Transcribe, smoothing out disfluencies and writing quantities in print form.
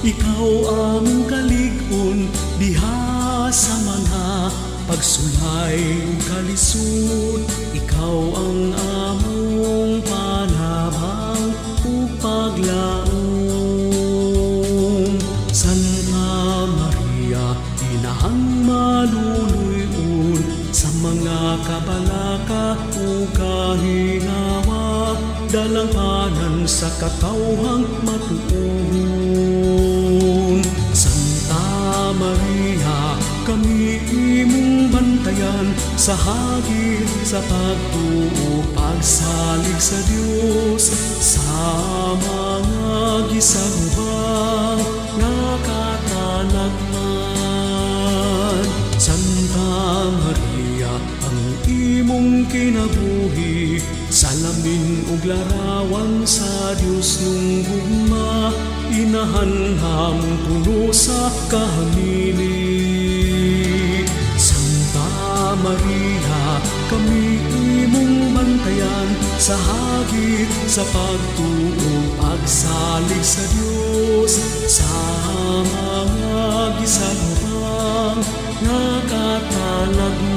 ikaw ang kalig-on diha sa mga pagsulay ug kalisod. Ikaw ang among panabang ug paglaom. Santa Maria, inahang maluluyon sa mga kabalaka ug kahinawa, dalanghanan sa katawhang matuon. Santa Maria, kami imong bantayan sa hagit sa pagtuo pagsalig sa Dios sa mga gisagubang nga katalagman. Santa Maria, ang imong kinabuhi salamin ug larawan sa Dios nung gugma, inahanham puno sa kahamili. Santa Maria, kami imong bantayan sa hagit sa pagtuo pagsalig sa Dios sa mga gisagubang nga katalagman.